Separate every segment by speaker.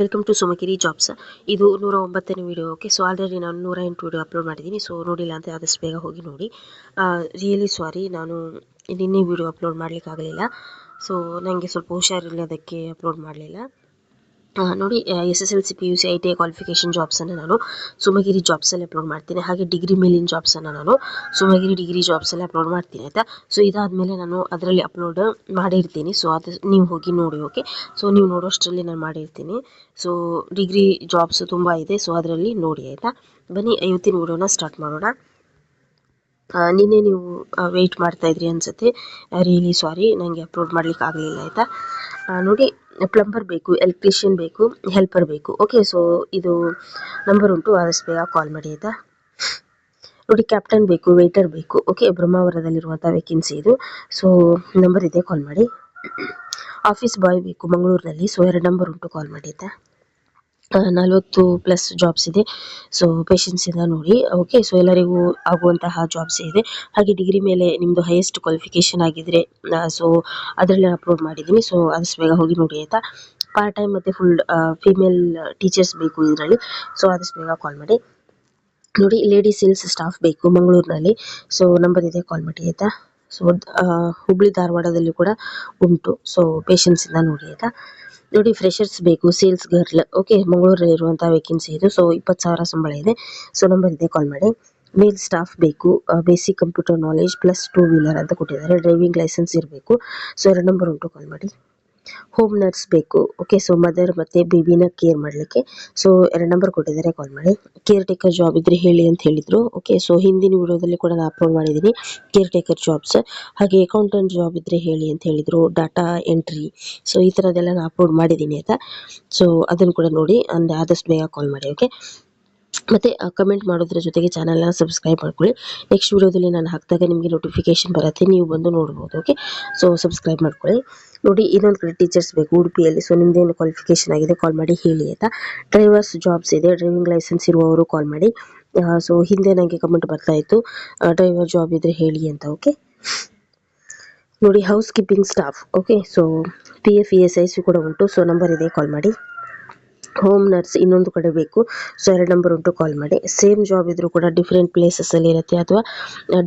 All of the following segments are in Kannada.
Speaker 1: ವೆಲ್ಕಮ್ ಟು ಸುಮಕಿರಿ ಜಾಬ್ಸ್. ಇದು 109ನೇ ವಿಡಿಯೋ. ಓಕೆ, ಸೊ ಆಲ್ರೆಡಿ ನಾನು 108 ವಿಡಿಯೋ ಅಪ್ಲೋಡ್ ಮಾಡಿದ್ದೀನಿ. ಸೊ ನೋಡಿಲ್ಲ ಅಂತ ಆದಷ್ಟು ಬೇಗ ಹೋಗಿ ನೋಡಿ. ರಿಯಲಿ ಸಾರಿ, ನಾನು ನಿನ್ನೆ ವಿಡಿಯೋ ಅಪ್ಲೋಡ್ ಮಾಡಲಿಕ್ಕಾಗಲಿಲ್ಲ. ಸೊ ನನಗೆ ಸ್ವಲ್ಪ ಹುಷಾರಿಲ್ಲದಕ್ಕೆ ಅಪ್ಲೋಡ್ ಮಾಡಲಿಲ್ಲ. ನೋಡಿ, SSLC PUC ITI ಕ್ವಾಲಿಫಿಕೇಷನ್ ಜಾಬ್ಸನ್ನು ನಾನು ಸುಮಗಿರಿ ಜಾಬ್ಸಲ್ಲಿ ಅಪ್ಲೋಡ್ ಮಾಡ್ತೀನಿ. ಹಾಗೆ ಡಿಗ್ರಿ ಮೇಲಿನ ಜಾಬ್ಸನ್ನು ನಾನು ಸುಮಗಿರಿ ಡಿಗ್ರಿ ಜಾಬ್ಸಲ್ಲಿ ಅಪ್ಲೋಡ್ ಮಾಡ್ತೀನಿ, ಆಯಿತಾ. ಸೊ ಇದಾದಮೇಲೆ ನಾನು ಅದರಲ್ಲಿ ಅಪ್ಲೋಡ್ ಮಾಡಿರ್ತೀನಿ. ಸೊ ಅದು ನೀವು ಹೋಗಿ ನೋಡಿ. ಓಕೆ, ಸೊ ನೀವು ನೋಡೋಷ್ಟರಲ್ಲಿ ನಾನು ಮಾಡಿರ್ತೀನಿ. ಸೊ ಡಿಗ್ರಿ ಜಾಬ್ಸ್ ತುಂಬ ಇದೆ, ಸೊ ಅದರಲ್ಲಿ ನೋಡಿ, ಆಯಿತಾ. ಬನ್ನಿ ಇವತ್ತಿನ ವಿಡಿಯೋನ ಸ್ಟಾರ್ಟ್ ಮಾಡೋಣ. ನಿನ್ನೆ ನೀವು ವೆಯ್ಟ್ ಮಾಡ್ತಾ ಇದ್ರಿ ಅನ್ಸುತ್ತೆ. ರಿಯಲಿ ಸಾರಿ, ನನಗೆ ಅಪ್ಲೋಡ್ ಮಾಡ್ಲಿಕ್ಕೆ ಆಗಲಿಲ್ಲ, ಆಯಿತಾ. ನೋಡಿ, ಪ್ಲಂಬರ್ ಬೇಕು, ಎಲೆಕ್ಟ್ರಿಷಿಯನ್ ಬೇಕು, ಹೆಲ್ಪರ್ ಬೇಕು. ಓಕೆ, ಸೊ ಇದು ನಂಬರ್ ಉಂಟು, ಆದಷ್ಟು ಬೇಗ ಕಾಲ್ ಮಾಡಿ, ಆಯಿತಾ. ನೋಡಿ, ಕ್ಯಾಪ್ಟನ್ ಬೇಕು, ವೇಟರ್ ಬೇಕು. ಓಕೆ, ಬ್ರಹ್ಮಾವರದಲ್ಲಿರುವಂಥ ವೇಕೆನ್ಸಿ ಇದು. ಸೊ ನಂಬರ್ ಇದೆ, ಕಾಲ್ ಮಾಡಿ. ಆಫೀಸ್ ಬಾಯ್ ಬೇಕು ಮಂಗಳೂರಿನಲ್ಲಿ. ಸೊ 2 ನಂಬರ್ ಉಂಟು, ಕಾಲ್ ಮಾಡಿ, ಆಯಿತಾ. 40+ ಜಾಬ್ಸ್ ಇದೆ. ಸೊ ಪೇಷನ್ಸಿಂದ ನೋಡಿ. ಓಕೆ, ಸೊ ಎಲ್ಲರಿಗೂ ಆಗುವಂತಹ ಜಾಬ್ಸ್ ಇದೆ. ಹಾಗೆ ಡಿಗ್ರಿ ಮೇಲೆ ನಿಮ್ಮದು ಹೈಯೆಸ್ಟ್ ಕ್ವಾಲಿಫಿಕೇಷನ್ ಆಗಿದ್ರೆ ಸೊ ಅದರಲ್ಲಿ ಅಪ್ಲೋಡ್ ಮಾಡಿದ್ದೀನಿ. ಸೊ ಆದಷ್ಟು ಬೇಗ ಹೋಗಿ ನೋಡಿ, ಆಯಿತಾ. ಪಾರ್ಟ್ ಟೈಮ್ ಮತ್ತು ಫುಲ್ ಫಿಮೇಲ್ ಟೀಚರ್ಸ್ ಬೇಕು ಇದರಲ್ಲಿ. ಸೊ ಆದಷ್ಟು ಬೇಗ ಕಾಲ್ ಮಾಡಿ. ನೋಡಿ, ಲೇಡಿ ಸೇಲ್ಸ್ ಸ್ಟಾಫ್ ಬೇಕು ಮಂಗಳೂರಿನಲ್ಲಿ. ಸೊ ನಂಬರ್ ಇದೆ, ಕಾಲ್ ಮಾಡಿ, ಆಯಿತಾ. ಸೊ ಹುಬ್ಳಿ ಧಾರವಾಡದಲ್ಲಿ ಕೂಡ ಉಂಟು. ಸೊ ಪೇಷನ್ಸಿಂದ ನೋಡಿ, ಆಯಿತಾ. ನೋಡಿ, ಫ್ರೆಷರ್ಸ್ ಬೇಕು, ಸೇಲ್ಸ್ ಗರ್ಲ್. ಓಕೆ, ಮಂಗಳೂರಲ್ಲಿರುವಂಥ ವೇಕೆನ್ಸಿ ಇದು. ಸೊ 20,000 ಸಂಬಳ ಇದೆ. ಸೊ ನಂಬರ್ ಇದೆ, ಕಾಲ್ ಮಾಡಿ. ಮೇಲ್ ಸ್ಟಾಫ್ ಬೇಕು, basic computer knowledge plus 2 wheeler ಅಂತ ಕೊಟ್ಟಿದ್ದಾರೆ. ಡ್ರೈವಿಂಗ್ ಲೈಸೆನ್ಸ್ ಇರಬೇಕು. ಸೊ 2 ನಂಬರ್ ಉಂಟು, ಕಾಲ್ ಮಾಡಿ. ಹೋಮ್ ನರ್ಸ್ ಬೇಕು. ಓಕೆ, ಸೊ ಮದರ್ ಮತ್ತು ಬೇಬಿನ ಕೇರ್ ಮಾಡಲಿಕ್ಕೆ. ಸೊ 2 ನಂಬರ್ ಕೊಟ್ಟಿದ್ದಾರೆ, ಕಾಲ್ ಮಾಡಿ. ಕೇರ್ ಟೇಕರ್ ಜಾಬ್ ಇದ್ರೆ ಹೇಳಿ ಅಂತ ಹೇಳಿದರು. ಓಕೆ, ಸೊ ಹಿಂದಿನ ವಿಡಿಯೋದಲ್ಲಿ ಕೂಡ ನಾನು ಅಪ್ಲೋಡ್ ಮಾಡಿದ್ದೀನಿ ಕೇರ್ ಟೇಕರ್ ಜಾಬ್ಸ್. ಹಾಗೆ ಅಕೌಂಟೆಂಟ್ ಜಾಬ್ ಇದ್ರೆ ಹೇಳಿ ಅಂತ ಹೇಳಿದರು. ಡಾಟಾ ಎಂಟ್ರಿ, ಸೊ ಈ ಥರದ್ದೆಲ್ಲ ನಾನು ಅಪ್ಲೋಡ್ ಮಾಡಿದ್ದೀನಿ, ಆಯಿತಾ. ಸೊ ಅದನ್ನು ಕೂಡ ನೋಡಿ, ಅಂದರೆ ಆದಷ್ಟು ಬೇಗ ಕಾಲ್ ಮಾಡಿ. ಓಕೆ, ಮತ್ತು ಕಮೆಂಟ್ ಮಾಡೋದ್ರ ಜೊತೆಗೆ ಚಾನಲ್ನ ಸಬ್ಸ್ಕ್ರೈಬ್ ಮಾಡ್ಕೊಳ್ಳಿ. ನೆಕ್ಸ್ಟ್ ವಿಡಿಯೋದಲ್ಲಿ ನಾನು ಹಾಕಿದಾಗ ನಿಮಗೆ ನೋಟಿಫಿಕೇಶನ್ ಬರುತ್ತೆ, ನೀವು ಬಂದು ನೋಡ್ಬೋದು. ಓಕೆ, ಸೊ ಸಬ್ಸ್ಕ್ರೈಬ್ ಮಾಡ್ಕೊಳ್ಳಿ. ನೋಡಿ, ಇನ್ನೊಂದು ಕಡೆ ಟೀಚರ್ಸ್ ಬೇಕು ಉಡುಪಿಯಲ್ಲಿ. ಸೊ ನಿಮ್ಮದೇನು ಕ್ವಾಲಿಫಿಕೇಷನ್ ಆಗಿದೆ ಕಾಲ್ ಮಾಡಿ, ಹೇಳಿ, ಆಯಿತಾ. ಡ್ರೈವರ್ಸ್ ಜಾಬ್ಸ್ ಇದೆ, ಡ್ರೈವಿಂಗ್ ಲೈಸೆನ್ಸ್ ಇರುವವರು ಕಾಲ್ ಮಾಡಿ. ಸೊ ಹಿಂದೆ ನನಗೆ ಕಮೆಂಟ್ ಬರ್ತಾ ಇತ್ತು, ಡ್ರೈವರ್ ಜಾಬ್ ಇದ್ರೆ ಹೇಳಿ ಅಂತ. ಓಕೆ, ನೋಡಿ, house keeping staff. Okay, so PF ESIC ಕೂಡ ಉಂಟು. ಸೊ ನಂಬರ್ ಇದೆ, ಕಾಲ್ ಮಾಡಿ. ಹೋಮ್ ನರ್ಸ್ ಇನ್ನೊಂದು ಕಡೆ ಬೇಕು. ಸೊ 2 ನಂಬರ್ ಉಂಟು, ಕಾಲ್ ಮಾಡಿ. ಸೇಮ್ ಜಾಬ್ ಇದ್ರೂ ಕೂಡ ಡಿಫ್ರೆಂಟ್ ಪ್ಲೇಸಸ್ಸಲ್ಲಿ ಇರುತ್ತೆ ಅಥವಾ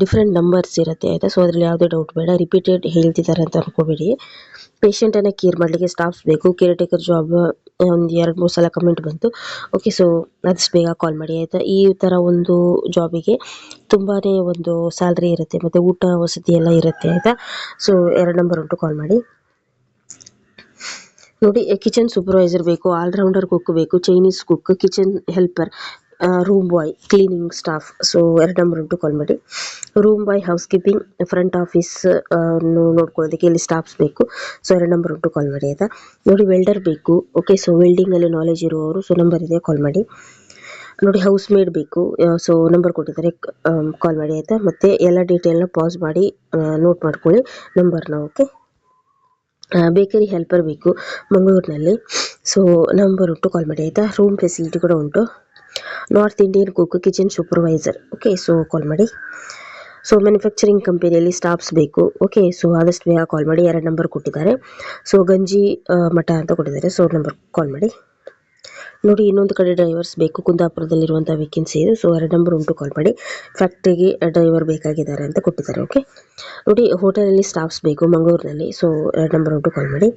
Speaker 1: ಡಿಫ್ರೆಂಟ್ ನಂಬರ್ಸ್ ಇರುತ್ತೆ, ಆಯಿತಾ. ಸೊ ಅದರಲ್ಲಿ ಯಾವುದೇ ಡೌಟ್ ಬೇಡ, ರಿಪೀಟೆಡ್ ಹೇಳ್ತಿದ್ದಾರೆ ಅಂತ ಅನ್ಕೋಬೇಡಿ. ಪೇಷಂಟನ್ನು ಕೇರ್ ಮಾಡಲಿಕ್ಕೆ ಸ್ಟಾಫ್ಸ್ ಬೇಕು. ಕೇರ್ ಟೇಕರ್ ಜಾಬ್ ಒಂದು 2-3 ಸಲ ಕಮೆಂಟ್ ಬಂತು. ಓಕೆ, ಸೊ ಆದಷ್ಟು ಬೇಗ ಕಾಲ್ ಮಾಡಿ, ಆಯಿತಾ. ಈ ಥರ ಒಂದು ಜಾಬಿಗೆ ತುಂಬಾ ಒಂದು ಸ್ಯಾಲ್ರಿ ಇರುತ್ತೆ ಮತ್ತು ಊಟ ವಸತಿ ಎಲ್ಲ ಇರುತ್ತೆ, ಆಯಿತಾ. ಸೊ 2 ನಂಬರ್ ಉಂಟು, ಕಾಲ್ ಮಾಡಿ. ನೋಡಿ, ಕಿಚನ್ ಸೂಪರ್ವೈಸರ್ ಬೇಕು, ಆಲ್ರೌಂಡರ್ ಕುಕ್ ಬೇಕು, Chinese cook, kitchen helper, room boy, cleaning staff. So 2 number ಉಂಟು, ಕಾಲ್ ಮಾಡಿ. Room boy, housekeeping, front office ನೋಡ್ಕೊಳ್ಳೋದಕ್ಕೆ ಇಲ್ಲಿ ಸ್ಟಾಫ್ಸ್ ಬೇಕು. ಸೊ 2 ನಂಬರ್ ಉಂಟು, ಕಾಲ್ ಮಾಡಿ, ಆಯಿತಾ. ನೋಡಿ, ವೆಲ್ಡರ್ ಬೇಕು. ಓಕೆ, ಸೊ ವೆಲ್ಡಿಂಗಲ್ಲಿ ನಾಲೆಜ್ ಇರುವವರು. ಸೊ ನಂಬರ್ ಇದೆ, ಕಾಲ್ ಮಾಡಿ. ನೋಡಿ, ಹೌಸ್ ಮೇಡ್ ಬೇಕು. ಸೊ ನಂಬರ್ ಕೊಟ್ಟಿದ್ದಾರೆ, ಕಾಲ್ ಮಾಡಿ, ಆಯಿತಾ. ಮತ್ತು ಎಲ್ಲ ಡೀಟೇಲ್ನ ಪಾಸ್ ಮಾಡಿ ನೋಟ್ ಮಾಡ್ಕೊಳ್ಳಿ ನಂಬರ್ನ. ಓಕೆ, ಬೇಕರಿ ಹೆಲ್ಪರ್ ಬೇಕು ಮಂಗಳೂರಿನಲ್ಲಿ. ಸೊ ನಂಬರ್ ಉಂಟು, ಕಾಲ್ ಮಾಡಿ, ಆಯಿತಾ. ರೂಮ್ ಫೆಸಿಲಿಟಿ ಕೂಡ ಉಂಟು. North Indian cook, kitchen supervisor. Okay, so ಕಾಲ್ ಮಾಡಿ. ಸೊ ಮ್ಯಾನುಫ್ಯಾಕ್ಚರಿಂಗ್ ಕಂಪನಿಯಲ್ಲಿ ಸ್ಟಾಫ್ಸ್ ಬೇಕು. ಓಕೆ, ಸೊ ಆದಷ್ಟು ಬೇಗ ಕಾಲ್ ಮಾಡಿ. 2 ನಂಬರ್ ಕೊಟ್ಟಿದ್ದಾರೆ. ಸೊ ಗಂಜಿ ಮಠ ಅಂತ ಕೊಟ್ಟಿದ್ದಾರೆ. ಸೊ ನಂಬರ್ ಕಾಲ್ ಮಾಡಿ. ನೋಡಿ, ಇನ್ನೊಂದು ಕಡೆ ಡ್ರೈವರ್ಸ್ ಬೇಕು, ಕುಂದಾಪುರದಲ್ಲಿರುವಂಥ ವೇಕೆನ್ಸಿ ಇದೆ. ಸೊ 2 ನಂಬರ್ ಉಂಟು, ಕಾಲ್ ಮಾಡಿ. ಫ್ಯಾಕ್ಟ್ರಿಗೆ ಡ್ರೈವರ್ ಬೇಕಾಗಿದ್ದಾರೆ ಅಂತ ಕೊಟ್ಟಿದ್ದಾರೆ. ಓಕೆ, ನೋಡಿ, ಹೋಟೆಲಲ್ಲಿ ಸ್ಟಾಫ್ಸ್ ಬೇಕು ಮಂಗಳೂರಿನಲ್ಲಿ. ಸೊ 2 ನಂಬರ್ ಉಂಟು, ಕಾಲ್ ಮಾಡಿ.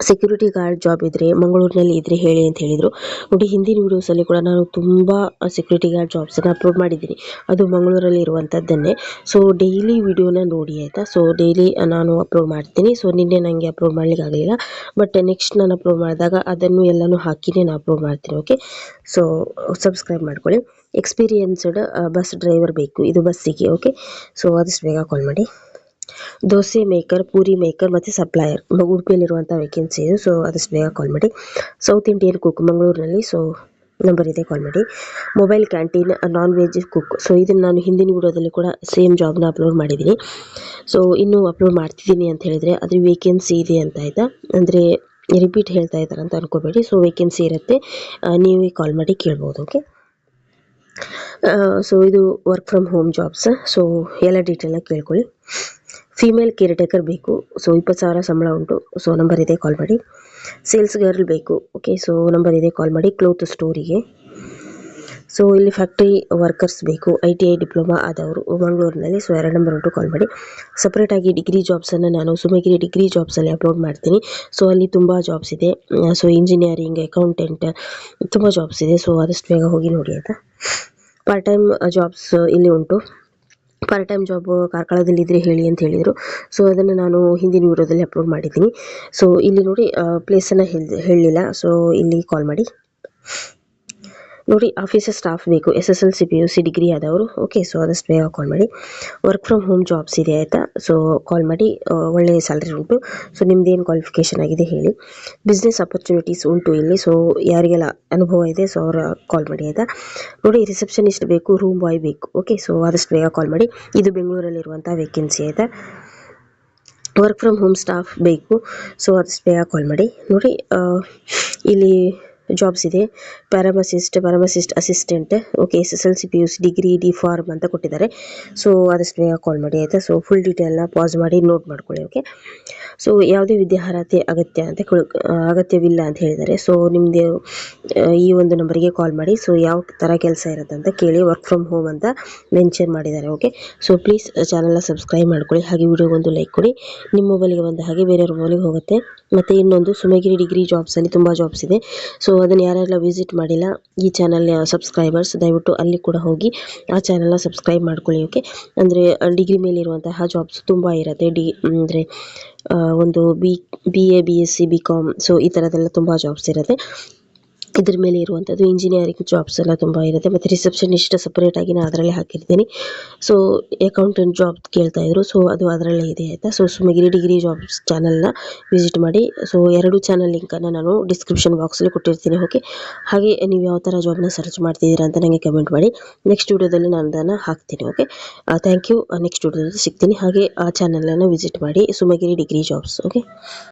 Speaker 1: ಸೆಕ್ಯೂರಿಟಿ ಗಾರ್ಡ್ ಜಾಬ್ ಇದ್ದರೆ ಮಂಗಳೂರಿನಲ್ಲಿ ಇದ್ದರೆ ಹೇಳಿ ಅಂತ ಹೇಳಿದರು. ನೋಡಿ, ಹಿಂದಿನ ವೀಡಿಯೋಸಲ್ಲಿ ಕೂಡ ನಾನು ತುಂಬ ಸೆಕ್ಯೂರಿಟಿ ಗಾರ್ಡ್ ಜಾಬ್ಸನ್ನು ಅಪ್ಲೋಡ್ ಮಾಡಿದ್ದೀನಿ, ಅದು ಮಂಗಳೂರಲ್ಲಿ ಇರುವಂಥದ್ದನ್ನೇ. ಸೊ ಡೈಲಿ ವಿಡಿಯೋನ ನೋಡಿ, ಆಯಿತಾ. ಸೊ ಡೈಲಿ ನಾನು ಅಪ್ಲೋಡ್ ಮಾಡ್ತೀನಿ. ಸೊ ನಿನ್ನೆ ನನಗೆ ಅಪ್ಲೋಡ್ ಮಾಡಲಿಕ್ಕೆ ಆಗಲಿಲ್ಲ, ಬಟ್ ನೆಕ್ಸ್ಟ್ ನಾನು ಅಪ್ಲೋಡ್ ಮಾಡಿದಾಗ ಅದನ್ನು ಎಲ್ಲನೂ ಹಾಕಿನೇ ನಾನು ಅಪ್ಲೋಡ್ ಮಾಡ್ತೀನಿ. ಓಕೆ, ಸೊ ಸಬ್ಸ್ಕ್ರೈಬ್ ಮಾಡ್ಕೊಳ್ಳಿ. ಎಕ್ಸ್ಪೀರಿಯನ್ಸ್ಡ್ ಬಸ್ ಡ್ರೈವರ್ ಬೇಕು, ಇದು ಬಸ್ಸಿಗೆ. ಓಕೆ, ಸೊ ಆದಷ್ಟು ಬೇಗ ಕಾಲ್ ಮಾಡಿ. ದೋಸೆ ಮೇಕರ್, ಪೂರಿ ಮೇಕರ್ ಮತ್ತು ಸಪ್ಲೈಯರ್ ಉಡುಪಿಯಲ್ಲಿರುವಂಥ ವೇಕೆನ್ಸಿ ಇದೆ. ಸೊ ಆದಷ್ಟು ಬೇಗ ಕಾಲ್ ಮಾಡಿ. ಸೌತ್ ಇಂಡಿಯನ್ ಕುಕ್ ಮಂಗಳೂರಿನಲ್ಲಿ. ಸೊ ನಂಬರ್ ಇದೆ, ಕಾಲ್ ಮಾಡಿ. Mobile canteen, non veg cook. So ಇದನ್ನು ನಾನು ಹಿಂದಿನ ವಿಡಿಯೋದಲ್ಲಿ ಕೂಡ ಸೇಮ್ ಜಾಬ್ನ ಅಪ್ಲೋಡ್ ಮಾಡಿದ್ದೀನಿ. ಸೊ ಇನ್ನೂ ಅಪ್ಲೋಡ್ ಮಾಡ್ತಿದ್ದೀನಿ ಅಂತ ಹೇಳಿದರೆ ಅದ್ರ ವೇಕೆನ್ಸಿ ಇದೆ ಅಂತ, ಆಯಿತಾ. ಅಂದರೆ ರಿಪೀಟ್ ಹೇಳ್ತಾ ಇದ್ದಾರೆ ಅಂತ ಅನ್ಕೋಬೇಡಿ. ಸೊ ವೇಕೆನ್ಸಿ ಇರುತ್ತೆ, ನೀವೇ ಕಾಲ್ ಮಾಡಿ ಕೇಳ್ಬೋದು. ಓಕೆ, ಸೊ ಇದು work from home jobs. So ಎಲ್ಲ ಡೀಟೇಲ್ನ ಕೇಳ್ಕೊಳ್ಳಿ. ಫೀಮೇಲ್ ಕೇರ್ ಟೇಕರ್ ಬೇಕು. ಸೊ 20,000 ಸಂಬಳ ಉಂಟು. ಸೊ ನಂಬರ್ ಇದೆ, ಕಾಲ್ ಮಾಡಿ. ಸೇಲ್ಸ್ ಗರ್ಲ್ ಬೇಕು. ಓಕೆ, ಸೊ ನಂಬರ್ ಇದೆ, ಕಾಲ್ ಮಾಡಿ. ಕ್ಲೋತ್ ಸ್ಟೋರಿಗೆ. ಸೊ ಇಲ್ಲಿ ಫ್ಯಾಕ್ಟ್ರಿ ವರ್ಕರ್ಸ್ ಬೇಕು, ITI ಡಿಪ್ಲೊಮಾ ಆದವರು ಮಂಗಳೂರಿನಲ್ಲಿ. ಸೊ 2 ನಂಬರ್ ಉಂಟು, ಕಾಲ್ ಮಾಡಿ. ಸಪ್ರೇಟಾಗಿ ಡಿಗ್ರಿ ಜಾಬ್ಸನ್ನು ನಾನು ಸುಮಗಿರಿ ಡಿಗ್ರಿ ಜಾಬ್ಸಲ್ಲಿ ಅಪ್ಲೋಡ್ ಮಾಡ್ತೀನಿ. ಸೊ ಅಲ್ಲಿ ತುಂಬ ಜಾಬ್ಸ್ ಇದೆ. ಸೊ ಇಂಜಿನಿಯರಿಂಗ್, ಅಕೌಂಟೆಂಟ್, ತುಂಬ ಜಾಬ್ಸ್ ಇದೆ. ಸೊ ಆದಷ್ಟು ಬೇಗ ಹೋಗಿ ನೋಡಿ ಆಯಿತಾ. ಪಾರ್ಟ್ ಟೈಮ್ ಜಾಬ್ಸ್ ಇಲ್ಲಿ ಉಂಟು. ಪಾರ್ಟ್ ಟೈಮ್ ಜಾಬ್ ಕಾರ್ಕಳದಲ್ಲಿ ಇದ್ರೆ ಹೇಳಿ ಅಂತ ಹೇಳಿದರು. ಸೊ ಅದನ್ನು ನಾನು ಹಿಂದಿನ ವಿಡಿಯೋದಲ್ಲಿ ಅಪ್ಲೋಡ್ ಮಾಡಿದ್ದೀನಿ. ಸೊ ಇಲ್ಲಿ ನೋಡಿ, ಪ್ಲೇಸನ್ನು ಹೇಳಲಿಲ್ಲ. ಸೊ ಇಲ್ಲಿ ಕಾಲ್ ಮಾಡಿ. ನೋಡಿ, ಆಫೀಸರ್ ಸ್ಟಾಫ್ ಬೇಕು, SSLC PUC ಡಿಗ್ರಿ ಆದವರು. ಓಕೆ, ಸೊ ಆದಷ್ಟು ಬೇಗ ಕಾಲ್ ಮಾಡಿ. ವರ್ಕ್ ಫ್ರಮ್ ಹೋಮ್ ಜಾಬ್ಸ್ ಇದೆ ಆಯಿತಾ. ಸೊ ಕಾಲ್ ಮಾಡಿ, ಒಳ್ಳೆಯ ಸ್ಯಾಲ್ರಿ ಉಂಟು. ಸೊ ನಿಮ್ದೇನು ಕ್ವಾಲಿಫಿಕೇಷನ್ ಆಗಿದೆ ಹೇಳಿ. ಬಿಸ್ನೆಸ್ ಆಪರ್ಚುನಿಟೀಸ್ ಉಂಟು ಇಲ್ಲಿ. ಸೊ ಯಾರಿಗೆಲ್ಲ ಅನುಭವ ಇದೆ ಸೊ ಅವರ ಕಾಲ್ ಮಾಡಿ ಆಯಿತಾ. ನೋಡಿ, ರಿಸೆಪ್ಷನಿಸ್ಟ್ ಬೇಕು, ರೂಮ್ ಬಾಯ್ ಬೇಕು. ಓಕೆ, ಸೊ ಆದಷ್ಟು ಬೇಗ ಕಾಲ್ ಮಾಡಿ. ಇದು ಬೆಂಗಳೂರಲ್ಲಿರುವಂಥ ವೇಕೆನ್ಸಿ ಆಯಿತಾ. ವರ್ಕ್ ಫ್ರಮ್ ಹೋಮ್ ಸ್ಟಾಫ್ ಬೇಕು. ಸೊ ಆದಷ್ಟು ಬೇಗ ಕಾಲ್ ಮಾಡಿ. ನೋಡಿ, ಇಲ್ಲಿ ಜಾಬ್ಸ್ ಇದೆ. Pharmacist assistant. Okay, SSLC PUC degree, D.Pharm ಅಂತ ಕೊಟ್ಟಿದ್ದಾರೆ. ಸೊ ಆದಷ್ಟು ಬೇಗ ಕಾಲ್ ಮಾಡಿ ಆಯಿತಾ. ಸೊ ಫುಲ್ ಡೀಟೇಲ್ನ ಪಾಸ್ ಮಾಡಿ ನೋಟ್ ಮಾಡ್ಕೊಳ್ಳಿ. ಓಕೆ, ಸೊ ಯಾವುದೇ ವಿದ್ಯಾರ್ಹತೆ ಅಗತ್ಯವಿಲ್ಲ ಅಂತ ಹೇಳಿದ್ದಾರೆ. ಸೊ ನಿಮ್ಮದು ಈ ಒಂದು ನಂಬರಿಗೆ ಕಾಲ್ ಮಾಡಿ. ಸೊ ಯಾವ ಥರ ಕೆಲಸ ಇರುತ್ತೆ ಅಂತ ಕೇಳಿ. ವರ್ಕ್ ಫ್ರಮ್ ಹೋಮ್ ಅಂತ ಮೆನ್ಷನ್ ಮಾಡಿದ್ದಾರೆ. ಓಕೆ, ಸೊ ಪ್ಲೀಸ್ ಚಾನಲ್ನ ಸಬ್ಸ್ಕ್ರೈಬ್ ಮಾಡ್ಕೊಳ್ಳಿ. ಹಾಗೆ ವಿಡಿಯೋಗೊಂದು ಲೈಕ್ ಕೊಡಿ. ನಿಮ್ಮ ಮೊಬೈಲಿಗೆ ಬಂದ ಹಾಗೆ ಬೇರೆಯವ್ರ ಮೊಬೈಲಿಗೆ ಹೋಗುತ್ತೆ. ಮತ್ತು ಇನ್ನೊಂದು, ಸುಮಗಿರಿ ಡಿಗ್ರಿ ಜಾಬ್ಸಲ್ಲಿ ತುಂಬ ಜಾಬ್ಸ್ ಇದೆ. ಸೊ ಅದನ್ನು ಯಾರೆಲ್ಲ ವಿಸಿಟ್ ಮಾಡಿಲ್ಲ ಈ ಚಾನಲ್ ಸಬ್ಸ್ಕ್ರೈಬರ್ಸ್, ದಯವಿಟ್ಟು ಅಲ್ಲಿ ಕೂಡ ಹೋಗಿ ಆ ಚಾನಲ್ನ ಸಬ್ಸ್ಕ್ರೈಬ್ ಮಾಡ್ಕೊಳ್ಳಿ. ಓಕೆ, ಅಂದರೆ ಡಿಗ್ರಿ ಮೇಲಿರುವಂತಹ ಜಾಬ್ಸ್ ತುಂಬ ಇರುತ್ತೆ. ಅಂದರೆ ಒಂದು BA BSc BCom, ಸೊ ಈ ಥರದ್ದೆಲ್ಲ ತುಂಬ ಜಾಬ್ಸ್ ಇರುತ್ತೆ. ಇದ್ರ ಮೇಲೆ ಇರುವಂಥದ್ದು ಇಂಜಿನಿಯರಿಂಗ್ ಜಾಬ್ಸ್ ಎಲ್ಲ ತುಂಬ ಇರುತ್ತೆ. ಮತ್ತು ರಿಸೆಪ್ಷನಿಸ್ಟ್ ಸಪ್ರೇಟಾಗಿ ನಾನು ಅದರಲ್ಲೇ ಹಾಕಿರ್ತೀನಿ. ಸೊ ಅಕೌಂಟೆಂಟ್ ಜಾಬ್ ಕೇಳ್ತಾ ಇದ್ರು. ಸೊ ಅದು ಅದರಲ್ಲೇ ಇದೆ ಆಯಿತಾ. ಸೊ ಸುಮಗಿರಿ ಡಿಗ್ರಿ ಜಾಬ್ಸ್ ಚಾನಲ್ನ ವಿಸಿಟ್ ಮಾಡಿ. ಸೊ 2 ಚಾನಲ್ ಲಿಂಕನ್ನು ನಾನು ಡಿಸ್ಕ್ರಿಪ್ಷನ್ ಬಾಕ್ಸಲ್ಲಿ ಕೊಟ್ಟಿರ್ತೀನಿ. ಓಕೆ, ಹಾಗೆ ನೀವು ಯಾವ ಥರ ಜಾಬ್ನ ಸರ್ಚ್ ಮಾಡ್ತಿದ್ದೀರಾ ಅಂತ ನನಗೆ ಕಮೆಂಟ್ ಮಾಡಿ. ನೆಕ್ಸ್ಟ್ ವಿಡಿಯೋದಲ್ಲಿ ನಾನು ಅದನ್ನು ಹಾಕ್ತೀನಿ. Okay, thank you. ನೆಕ್ಸ್ಟ್ ವಿಡಿಯೋದಲ್ಲಿ ಸಿಗ್ತೀನಿ. ಹಾಗೆ ಆ ಚಾನಲನ್ನು ವಿಸಿಟ್ ಮಾಡಿ, ಸುಮಗಿರಿ ಡಿಗ್ರಿ ಜಾಬ್ಸ್. ಓಕೆ.